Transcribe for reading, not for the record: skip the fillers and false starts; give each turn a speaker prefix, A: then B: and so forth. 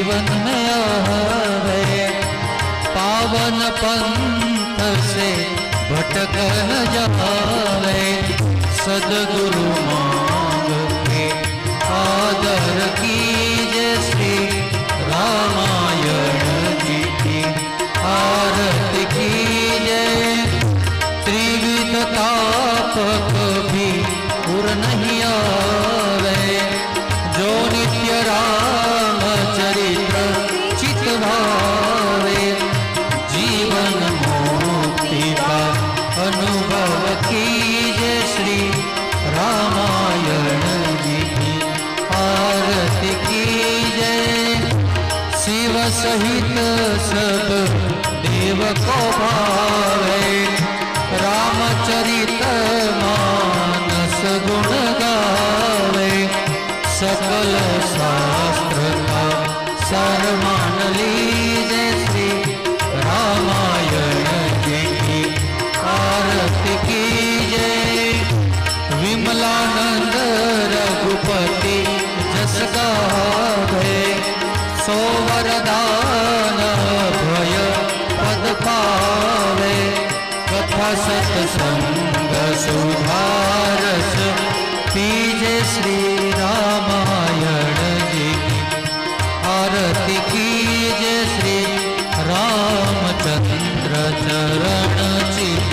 A: जीवन में आवे, पावन पंथ से भटक न जावे। सदगुरु मांग के आदर कीजे, श्री रामायण जी की आरती कीजे। त्रिविध ताप कभी पूर नहीं आवे, जो नित्य राम चरित्र चित भावे। जीवन मुक्ति का अनुभव कीजे, श्री रामायण जी की आरती कीजे। शिव सहित सब देव को भावे, रामचरित मानस गुण गावे। सकल शास्त्र का सार मान लीजे, श्री रामायण जी की आरती कीजे। विमलानंद रघुपति जस गावे, सो वरदान भय पद पावे। कथा सत्संग सुधारस पीजे, श्री रामायण जी की आरती कीजे। श्री रामचंद्र चरण चित